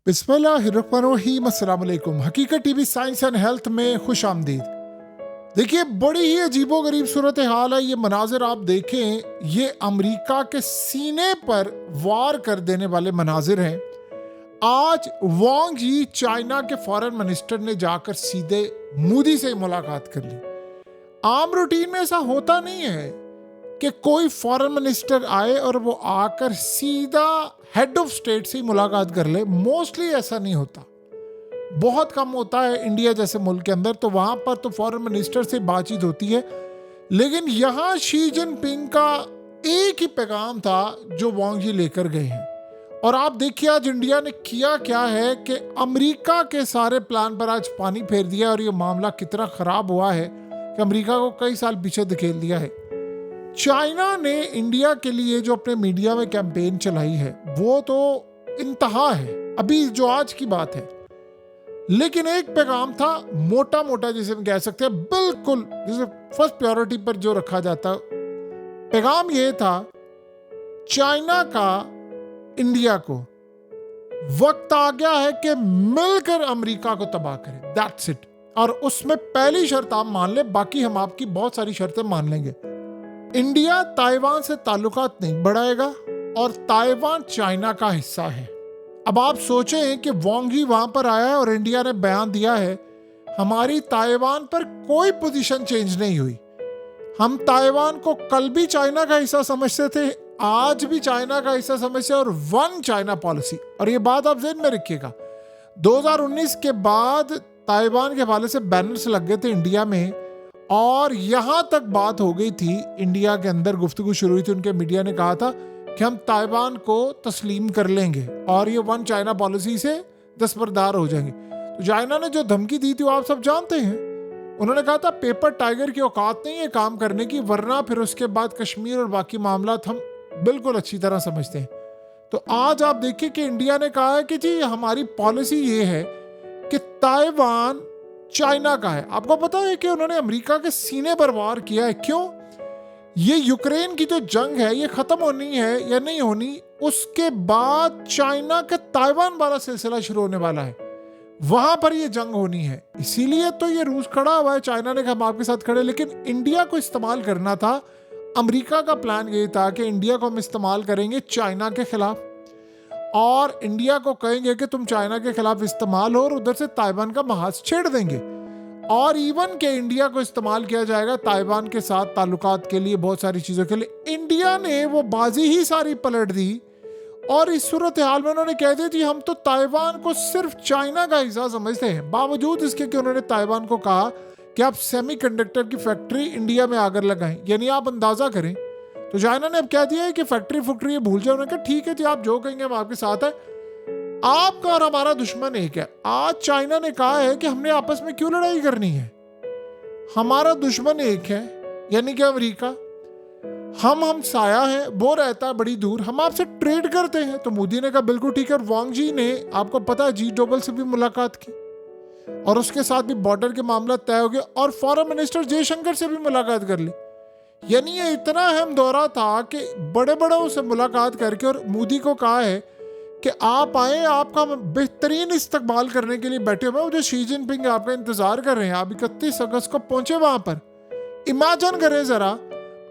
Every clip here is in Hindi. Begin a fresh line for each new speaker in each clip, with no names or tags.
बिस्मिल्लाहिर्रहमानिर्रहीम, अस्सलाम वालेकुम। हकीकत टीवी साइंस एंड हेल्थ में खुश आमदीद। देखिए, बड़ी ही अजीबोगरीब सूरत हाल है। ये मनाजिर आप देखें, ये अमेरिका के सीने पर वार कर देने वाले मनाजिर हैं। आज वांग यी चाइना के फॉरेन मिनिस्टर ने जाकर सीधे मोदी से मुलाकात कर ली। आम रूटीन में ऐसा होता नहीं है कि कोई फॉरेन मिनिस्टर आए और वो आकर सीधा हेड ऑफ स्टेट से ही मुलाकात कर ले। मोस्टली ऐसा नहीं होता, बहुत कम होता है इंडिया जैसे मुल्क के अंदर। तो वहां पर तो फॉरेन मिनिस्टर से बातचीत होती है, लेकिन यहाँ शी जिनपिंग का एक ही पैगाम था जो वांग यी लेकर गए हैं। और आप देखिए आज इंडिया ने किया क्या है कि अमेरिका के सारे प्लान पर आज पानी फेर दिया और ये मामला कितना खराब हुआ है कि अमेरिका को कई साल पीछे धकेल दिया है। चाइना ने इंडिया के लिए जो अपने मीडिया में कैंपेन चलाई है वो तो इंतहा है, अभी जो आज की बात है। लेकिन एक पैगाम था मोटा मोटा, जिसे हम कह सकते हैं बिल्कुल जैसे फर्स्ट प्रायोरिटी पर जो रखा जाता। पैगाम ये था चाइना का इंडिया को, वक्त आ गया है कि मिलकर अमेरिका को तबाह करें, दैट्स इट। और उसमें पहली शर्त आप मान ले, बाकी हम आपकी बहुत सारी शर्तें मान लेंगे। इंडिया ताइवान से ताल्लुकात नहीं बढ़ाएगा और ताइवान चाइना का हिस्सा है। अब आप सोचें कि वांग यी वहां पर आया है और इंडिया ने बयान दिया है हमारी ताइवान पर कोई पोजीशन चेंज नहीं हुई। हम ताइवान को कल भी चाइना का हिस्सा समझते थे, आज भी चाइना का हिस्सा समझते हैं, और वन चाइना पॉलिसी। और ये बात आप ज़हन में रखिएगा, 2019 के बाद ताइवान के हवाले से बैनर्स लग गए थे इंडिया में, और यहां तक बात हो गई थी, इंडिया के अंदर गुफ्तगू शुरू हुई थी, उनके मीडिया ने कहा था कि हम ताइवान को तस्लीम कर लेंगे और ये वन चाइना पॉलिसी से दस्तबरदार हो जाएंगे। तो चाइना ने जो धमकी दी थी वो आप सब जानते हैं। उन्होंने कहा था पेपर टाइगर की औकात नहीं है काम करने की, वरना फिर उसके बाद कश्मीर और बाकी मामला हम बिल्कुल अच्छी तरह समझते हैं। तो आज आप देखिए कि इंडिया ने कहा है कि जी हमारी पॉलिसी ये है कि ताइवान चाइना का है। आपको पता है कि उन्होंने अमेरिका के सीने पर वार किया है। क्यों? ये यूक्रेन की जो जंग है ये खत्म होनी है या नहीं होनी, उसके बाद चाइना का ताइवान वाला सिलसिला शुरू होने वाला है, वहां पर ये जंग होनी है। इसीलिए तो ये रूस खड़ा हुआ है, चाइना ने कहा हम आपके साथ खड़े। लेकिन इंडिया को इस्तेमाल करना था, अमेरिका का प्लान ये था कि इंडिया को हम इस्तेमाल करेंगे चाइना के खिलाफ, और इंडिया को कहेंगे कि तुम चाइना के खिलाफ इस्तेमाल हो, और उधर से ताइवान का महाज छेड़ देंगे। और इवन के इंडिया को इस्तेमाल किया जाएगा ताइवान के साथ ताल्लुकात के लिए, बहुत सारी चीज़ों के लिए। इंडिया ने वो बाजी ही सारी पलट दी, और इस सूरत हाल में उन्होंने कह दिया जी हम तो ताइवान को सिर्फ चाइना का हिस्सा समझते हैं, बावजूद इसके कि उन्होंने ताइवान को कहा कि आप सेमीकंडक्टर की फैक्ट्री इंडिया में आकर लगाएं। यानी आप अंदाजा करें, तो चाइना ने अब कह दिया है कि फैक्ट्री ये भूल जाए। उन्होंने कहा ठीक है जी, आप जो कहेंगे हम आपके साथ है, आपका और हमारा दुश्मन एक है। आज चाइना ने कहा है कि हमने आपस में क्यों लड़ाई करनी है, हमारा दुश्मन एक है, यानी कि अमेरिका। हम साया है, वो रहता है बड़ी दूर, हम आपसे ट्रेड करते हैं। तो मोदी ने कहा बिल्कुल ठीक है। और वांग यी ने, आपको पता है, G20 से भी मुलाकात की, और उसके साथ भी बॉर्डर के मामला तय हो गया, और फॉरेन मिनिस्टर जयशंकर से भी मुलाकात कर ली। यानी ये इतना अहम दौरा था कि बड़े बड़ों से मुलाकात करके, और मोदी को कहा है कि आप आए, आपका बेहतरीन इस्तकबाल करने के लिए बैठे हुए हैं। जो शी जिनपिंग आपका इंतजार कर रहे हैं, आप 31 अगस्त को पहुंचे वहां पर। इमेजिन करें जरा,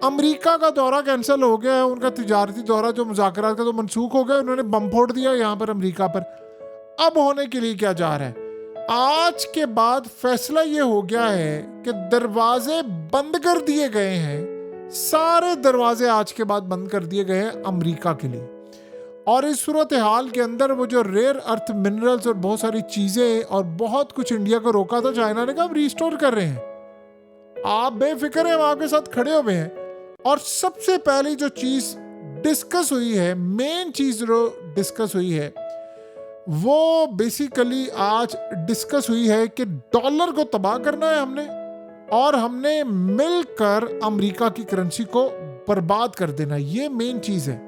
अमेरिका का दौरा कैंसिल हो गया है, उनका तिजारती दौरा जो मुज़ाकरात का तो मनसूख हो गया, उन्होंने बम फोड़ दिया यहाँ पर अमेरिका पर। अब होने के लिए क्या जा रहा है? आज के बाद फैसला ये हो गया है कि दरवाजे बंद कर दिए गए हैं, सारे दरवाजे आज के बाद बंद कर दिए गए हैं अमेरिका के लिए। और इस सूरत हाल के अंदर वो जो रेयर अर्थ मिनरल्स और बहुत सारी चीज़ें और बहुत कुछ इंडिया को रोका था, चाइना ने कहा हम रिस्टोर कर रहे हैं, आप बेफिक्र हैं, हम आपके साथ खड़े हुए हैं। और सबसे पहली जो चीज़ डिस्कस हुई है, मेन चीज़ जो डिस्कस हुई है, वो बेसिकली आज डिस्कस हुई है कि डॉलर को तबाह करना है हमने, और हमने मिलकर अमेरिका की करेंसी को बर्बाद कर देना। ये मेन चीज़ है।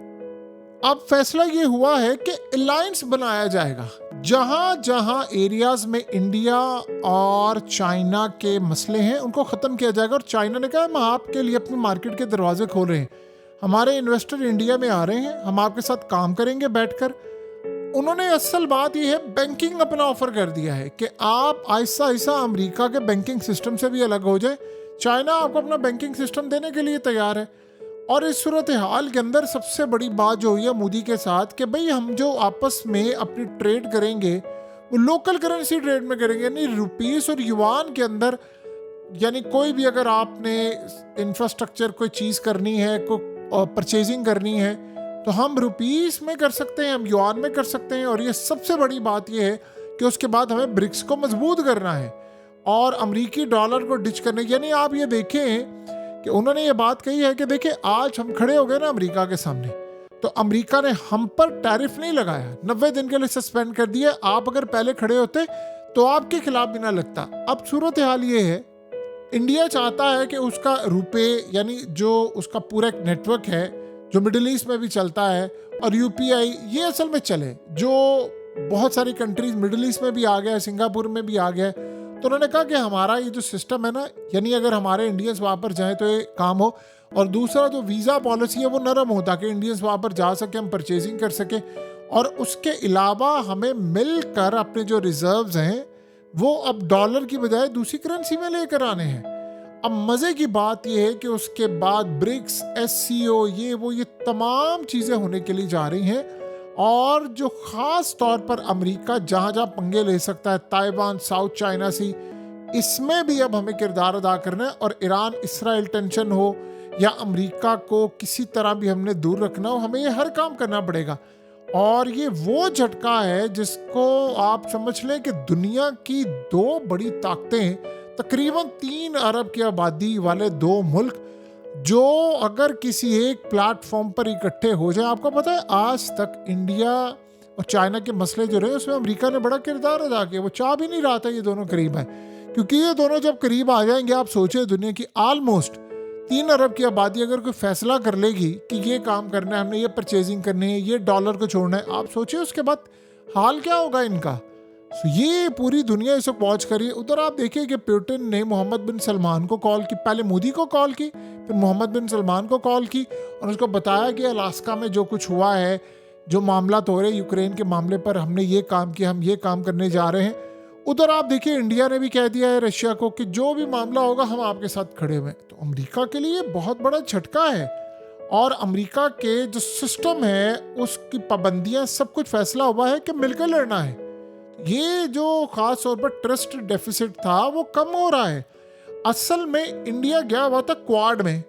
अब फैसला ये हुआ है कि अलायंस बनाया जाएगा, जहां जहां एरियाज में इंडिया और चाइना के मसले हैं उनको ख़त्म किया जाएगा। और चाइना ने कहा हम आपके लिए अपनी मार्केट के दरवाजे खोल रहे हैं, हमारे इन्वेस्टर इंडिया में आ रहे हैं, हम आपके साथ काम करेंगे बैठकर, उन्होंने असल बात यह है बैंकिंग अपना ऑफर कर दिया है कि आप ऐसा ऐसा अमेरिका के बैंकिंग सिस्टम से भी अलग हो जाए। चाइना आपको अपना बैंकिंग सिस्टम देने के लिए तैयार है। और इस सूरत हाल के अंदर सबसे बड़ी बात जो हुई है मोदी के साथ कि भाई हम जो आपस में अपनी ट्रेड करेंगे वो लोकल करेंसी ट्रेड में करेंगे, यानी रुपीस और युआन के अंदर। यानी कोई भी अगर आपने इंफ्रास्ट्रक्चर कोई चीज़ करनी है, कोई परचेजिंग करनी है, तो हम रुपीस में कर सकते हैं, हम युआन में कर सकते हैं। और ये सबसे बड़ी बात ये है कि उसके बाद हमें ब्रिक्स को मजबूत करना है और अमेरिकी डॉलर को डिच करने। यानी आप ये देखें कि उन्होंने ये बात कही है कि देखिए आज हम खड़े हो गए ना अमेरिका के सामने, तो अमेरिका ने हम पर टैरिफ नहीं लगाया, 90 दिन के लिए सस्पेंड कर दिया। आप अगर पहले खड़े होते तो आपके खिलाफ भी ना लगता। अब सूरत हाल ये है, इंडिया चाहता है कि उसका रुपए यानी जो उसका पूरा एक नेटवर्क है जो मिडिल ईस्ट में भी चलता है और यूपीआई ये असल में चले, जो बहुत सारी कंट्रीज मिडिल ईस्ट में भी आ गया है, सिंगापुर में भी आ गया है। तो उन्होंने कहा कि हमारा ये जो सिस्टम है ना, यानी अगर हमारे इंडियंस वहाँ पर जाएँ तो ये काम हो। और दूसरा जो वीज़ा पॉलिसी है वो नरम हो ताकि इंडियंस वहाँ पर जा सके, हम परचेजिंग कर सकें। और उसके अलावा हमें मिलकर अपने जो रिजर्व्स हैं वो अब डॉलर की बजाय दूसरी करेंसी में लेकर आने हैं। अब मज़े की बात यह है कि उसके बाद ब्रिक्स, एससीओ, ये तमाम चीज़ें होने के लिए जा रही हैं। और जो ख़ास तौर पर अमेरिका जहाँ जहाँ पंगे ले सकता है, ताइवान, साउथ चाइना सी, इसमें भी अब हमें किरदार अदा करना है। और ईरान इसराइल टेंशन हो या अमेरिका को किसी तरह भी हमने दूर रखना हो, हमें ये हर काम करना पड़ेगा। और ये वो झटका है जिसको आप समझ लें कि दुनिया की दो बड़ी ताकतें, तकरीबन 3 अरब की आबादी वाले दो मुल्क, जो अगर किसी एक प्लेटफॉर्म पर इकट्ठे हो जाए। आपको पता है आज तक इंडिया और चाइना के मसले जो रहे उसमें अमेरिका ने बड़ा किरदार अदा किया। वो चाह भी नहीं रहा था ये दोनों करीब आए, क्योंकि ये दोनों जब करीब आ जाएंगे, आप सोचिए दुनिया की ऑलमोस्ट 3 अरब की आबादी अगर कोई फैसला कर लेगी कि ये काम करना है, हमने ये परचेजिंग करनी है, ये डॉलर को छोड़ना है, आप सोचिए उसके बाद हाल क्या होगा इनका। ये पूरी दुनिया इसे वॉच करिए। उधर आप देखिए कि पुतिन ने मोहम्मद बिन सलमान को कॉल की, पहले मोदी को कॉल की, फिर मोहम्मद बिन सलमान को कॉल की और उसको बताया कि अलास्का में जो कुछ हुआ है, जो मामला हो रहे यूक्रेन के मामले पर, हमने ये काम किया, हम ये काम करने जा रहे हैं। उधर आप देखिए इंडिया ने भी कह दिया है रशिया को कि जो भी मामला होगा हम आपके साथ खड़े हुए। तो अमेरिका के लिए बहुत बड़ा झटका है। और अमेरिका के जो सिस्टम है उसकी पाबंदियां, सब कुछ फैसला हुआ है कि मिलकर लड़ना है। ये जो खास तौर पर ट्रस्ट डेफिसिट था वो कम हो रहा है। असल में इंडिया गया हुआ था क्वाड में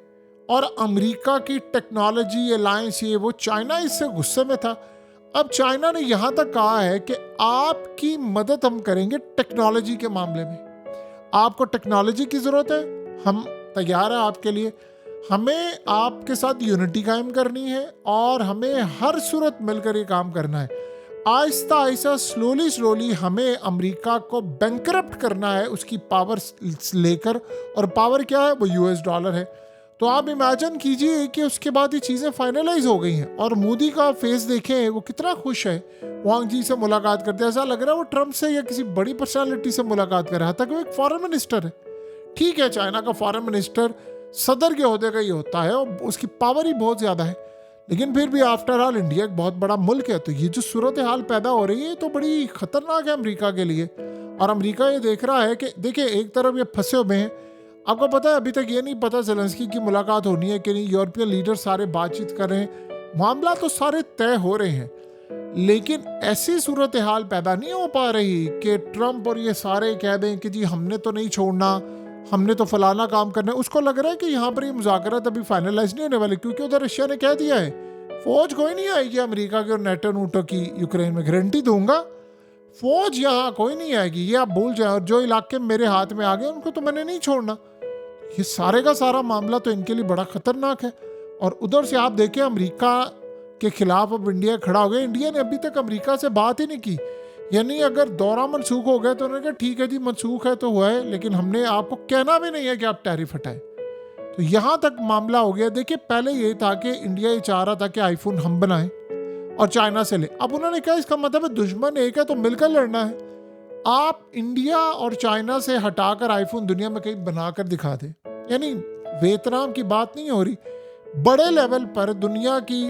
और अमेरिका की टेक्नोलॉजी अलायंस ये वो, चाइना इससे गुस्से में था। अब चाइना ने यहाँ तक कहा है कि आपकी मदद हम करेंगे टेक्नोलॉजी के मामले में। आपको टेक्नोलॉजी की ज़रूरत है, हम तैयार हैं आपके लिए। हमें आपके साथ यूनिटी कायम करनी है और हमें हर सूरत मिलकर ये काम करना है। आहिस्ता आहिस्ता स्लोली हमें अमेरिका को बैंकरप्ट करना है उसकी पावर लेकर। और पावर क्या है? वो यूएस डॉलर है। तो आप इमेजिन कीजिए कि उसके बाद ये चीज़ें फाइनलाइज हो गई हैं। और मोदी का फेस देखें, वो कितना खुश है, वांग जी से मुलाकात करते हैं, ऐसा लग रहा है वो ट्रम्प से या किसी बड़ी पर्सनालिटी से मुलाकात कर रहा था कि वो एक फॉरेन मिनिस्टर है। ठीक है, चाइना का फॉरेन मिनिस्टर सदर के ओहदे का ही होता है और उसकी पावर ही बहुत ज़्यादा है, लेकिन फिर भी आफ्टर ऑल इंडिया एक बहुत बड़ा मुल्क है। तो ये जो सूरत हाल पैदा हो रही है तो बड़ी खतरनाक है अमेरिका के लिए। और अमेरिका ये देख रहा है कि देखिए एक तरफ ये फंसे हुए हैं। आपको पता है अभी तक ये नहीं पता ज़ेलेंस्की की मुलाकात होनी है कि नहीं, यूरोपियन लीडर सारे बातचीत कर रहे हैं, मामला तो सारे तय हो रहे हैं, लेकिन ऐसी सूरत हाल पैदा नहीं हो पा रही कि ट्रम्प और ये सारे कह दें कि जी हमने तो नहीं छोड़ना, हमने तो फलाना काम करना है। उसको लग रहा है कि यहाँ पर ये मुज़ाकरात अभी फाइनलाइज नहीं होने वाले, क्योंकि उधर रशिया ने कह दिया है फौज कोई नहीं आएगी अमेरिका की और नेटो नूटो की यूक्रेन में, गारंटी दूंगा फौज यहाँ कोई नहीं आएगी, ये आप भूल जाए। और जो इलाके मेरे हाथ में आ गए उनको तो मैंने नहीं छोड़ना। ये सारे का सारा मामला तो इनके लिए बड़ा खतरनाक है। और उधर से आप देखें अमेरिका के खिलाफ अब इंडिया खड़ा हो गया। इंडिया ने अभी तक अमेरिका से बात ही नहीं की, यानी अगर दौरा मनसूख हो गया तो उन्होंने कहा ठीक है जी मनसूख है तो हुआ है, लेकिन हमने आपको कहना भी नहीं है कि आप टैरिफ हटाएं। तो यहाँ तक मामला हो गया। देखिए पहले ये था कि इंडिया ये चाह रहा था कि आईफोन हम बनाएं और चाइना से ले। अब उन्होंने कहा इसका मतलब है दुश्मन एक है तो मिलकर लड़ना है। आप इंडिया और चाइना से हटाकर आईफोन दुनिया में कहीं बनाकर दिखा दे, यानी वियतनाम की बात नहीं हो रही, बड़े लेवल पर दुनिया की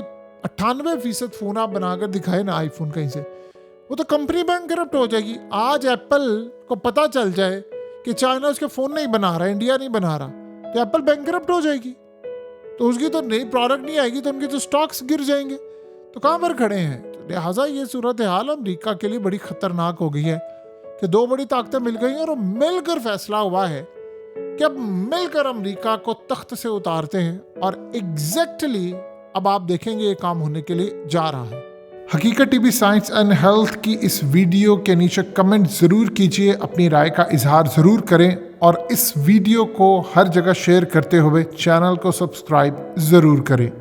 98% फ़ोन आप बनाकर दिखाए ना आईफोन कहीं से, वो तो कंपनी बैंक करप्ट हो जाएगी। आज एप्पल को पता चल जाए कि चाइना उसके फ़ोन नहीं बना रहा, इंडिया नहीं बना रहा, तो एप्पल बैंक करप्ट हो जाएगी, तो उसकी तो नई प्रोडक्ट नहीं आएगी, तो उनके तो स्टॉक्स गिर जाएंगे। तो कहाँ पर खड़े हैं? तो लिहाजा ये सूरत हाल अमरीका के लिए बड़ी खतरनाक हो गई है कि दो बड़ी ताकतें मिल गई हैं और मिलकर फैसला हुआ है कि अब मिलकर अमरीका को तख्त से उतारते हैं। और एग्जैक्टली अब आप देखेंगे ये काम होने के लिए जा रहा है। हकीकत टीवी साइंस एंड हेल्थ की इस वीडियो के नीचे कमेंट ज़रूर कीजिए, अपनी राय का इजहार ज़रूर करें और इस वीडियो को हर जगह शेयर करते हुए चैनल को सब्सक्राइब ज़रूर करें।